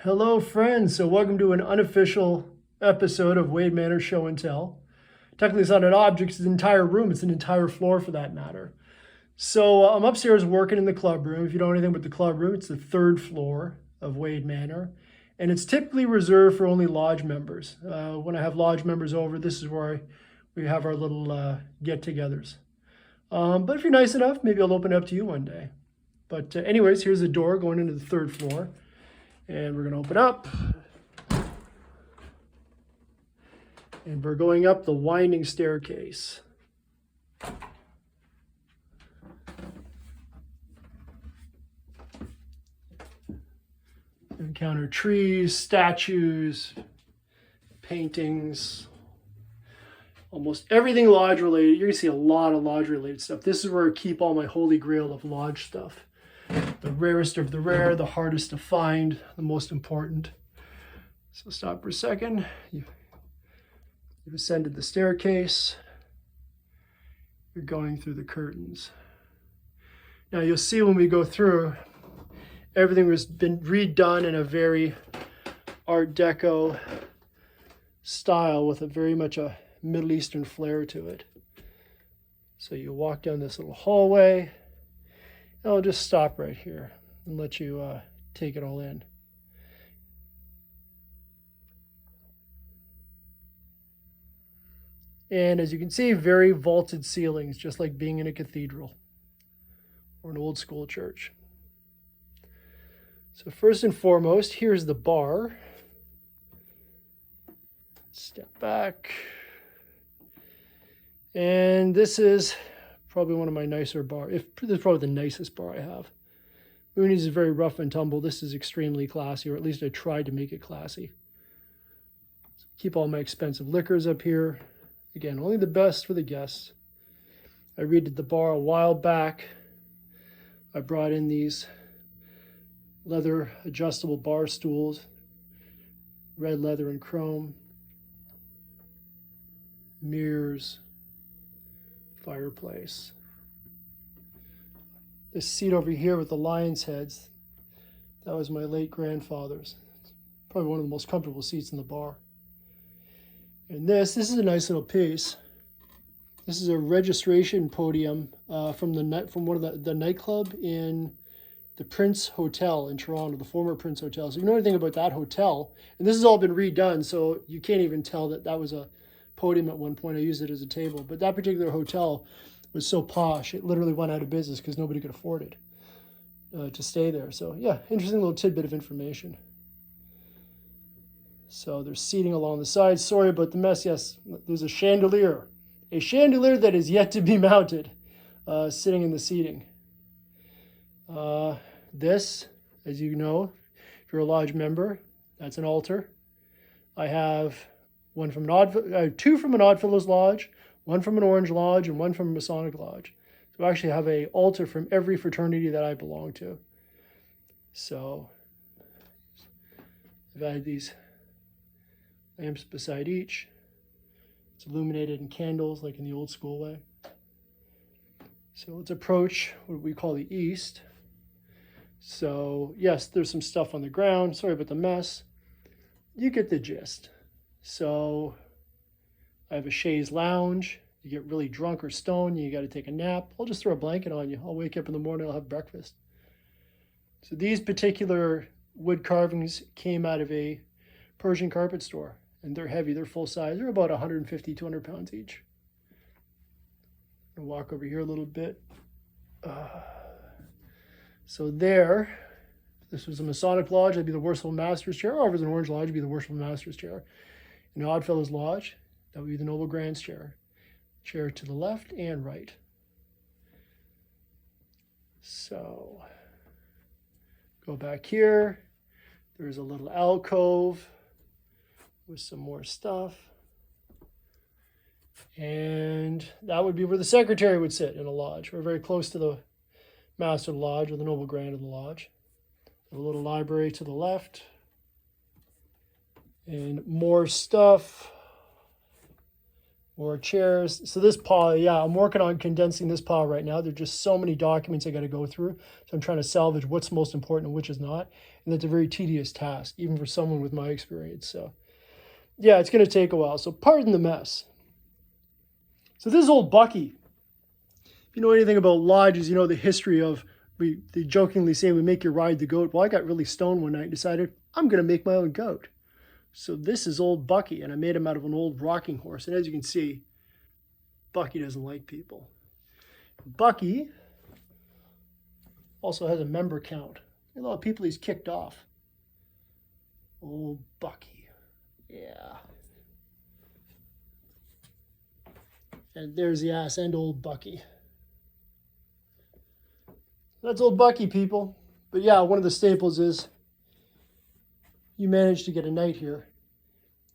Hello, friends. So, welcome to an unofficial episode of Wade Manor Show and Tell. Technically, it's not an object, it's an entire room, it's an entire floor for that matter. So, I'm upstairs working in the club room. If you don't know anything about the club room, it's the third floor of Wade Manor, and it's typically reserved for only lodge members. When I have lodge members over, this is where we have our little get togethers. But if you're nice enough, maybe I'll open it up to you one day. But, anyways, here's the door going into the third floor. And we're going to open up. And we're going up the winding staircase. You encounter trees, statues, paintings, almost everything lodge related. You're going to see a lot of lodge related stuff. This is where I keep all my holy grail of lodge stuff. The rarest of the rare, the hardest to find, the most important. So stop for a second. You've ascended the staircase. You're going through the curtains. Now you'll see when we go through, everything has been redone in a very Art Deco style with a very much a Middle Eastern flair to it. So you walk down this little hallway. I'll just stop right here and let you take it all in. And as you can see, very vaulted ceilings, just like being in a cathedral or an old school church. So first and foremost, here's the bar. Step back. And this is probably one of my nicer bars. This is probably the nicest bar I have. Mooney's is very rough and tumble. This is extremely classy, or at least I tried to make it classy. So keep all my expensive liquors up here. Again, only the best for the guests. I redid the bar a while back. I brought in these leather adjustable bar stools, red leather and chrome, mirrors, fireplace. This seat over here with the lion's heads, that was my late grandfather's. Probably one of the most comfortable seats in the bar. And this is a nice little piece. This is a registration podium from one of the nightclub in the Prince Hotel in Toronto, the former Prince Hotel. So if you know anything about that hotel, and this has all been redone, so you can't even tell that that was a podium at one point. I used it as a table, but that particular hotel was so posh it literally went out of business because nobody could afford it to stay there. So yeah, interesting little tidbit of information. So there's seating along the sides. Sorry about the mess. Yes, there's a chandelier that is yet to be mounted, sitting in the seating. This, as you know, if you're a lodge member, that's an altar. I have two from an Oddfellows Lodge, one from an Orange Lodge, and one from a Masonic Lodge. So I actually have an altar from every fraternity that I belong to. So I've added these lamps beside each. It's illuminated in candles like in the old school way. So let's approach what we call the east. So yes, there's some stuff on the ground. Sorry about the mess. You get the gist. So I have a chaise lounge. You get really drunk or stoned, you got to take a nap. I'll just throw a blanket on you. I'll wake up in the morning, I'll have breakfast. So these particular wood carvings came out of a Persian carpet store, and they're heavy, they're full size. They're about 150, 200 pounds each. I'll walk over here a little bit. So there, if this was a Masonic Lodge, that'd be the Worshipful Master's Chair, or if it was an Orange Lodge, it'd be the Worshipful Master's Chair. In the Oddfellows Lodge, that would be the Noble Grand's Chair. Chair to the left and right. So, go back here. There's a little alcove with some more stuff. And that would be where the secretary would sit in a lodge. We're very close to the Master of the Lodge, or the Noble Grand of the Lodge. A little library to the left. And more stuff More chairs. So this pile, yeah, I'm working on condensing this pile right now. There's just so many documents I got to go through. So I'm trying to salvage what's most important and which is not. And that's a very tedious task, even for someone with my experience. So yeah, it's going to take a while. So pardon the mess. So this is old Bucky. If you know anything about lodges, you know the history of, they jokingly say we make you ride the goat. Well, I got really stoned one night and decided I'm going to make my own goat. So this is old Bucky, and I made him out of an old rocking horse. And as you can see, Bucky doesn't like people. Bucky also has a member count. A lot of people he's kicked off. Old Bucky. Yeah. And there's the ass end, old Bucky. That's old Bucky, people. But yeah, one of the staples is you manage to get a night here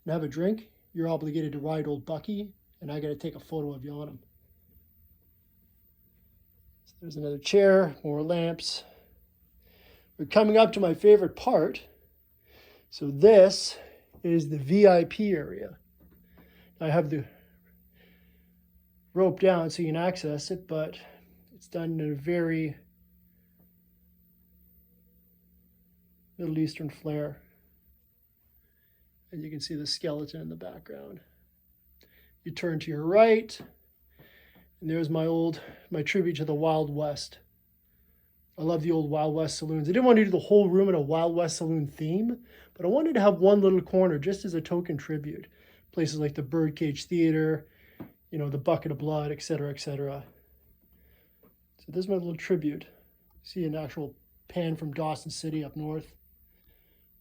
and have a drink, you're obligated to ride old Bucky, and I got to take a photo of you on him. So there's another chair, more lamps. We're coming up to my favorite part. So this is the VIP area. I have the rope down so you can access it, but it's done in a very Middle Eastern flair. And you can see the skeleton in the background. You turn to your right, and there's my tribute to the Wild West. I love the old Wild West saloons. I didn't want to do the whole room in a Wild West saloon theme, but I wanted to have one little corner just as a token tribute. Places like the Birdcage Theater, you know, the Bucket of Blood, etc., etc. So this is my little tribute. See an actual pan from Dawson City up north.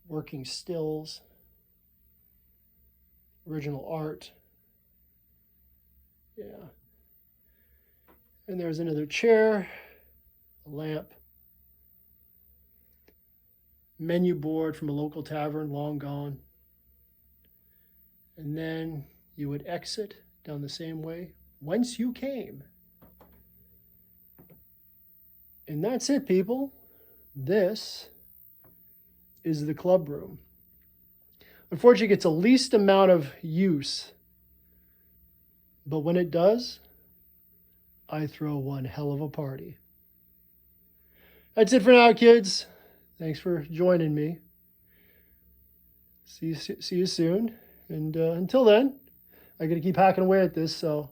Working stills. Original art. Yeah. And there's another chair, a lamp, menu board from a local tavern, long gone. And then you would exit down the same way whence you came. And that's it, people. This is the club room. Unfortunately, it gets the least amount of use. But when it does, I throw one hell of a party. That's it for now, kids. Thanks for joining me. See you soon. And until then, I got to keep hacking away at this, so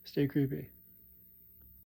stay creepy.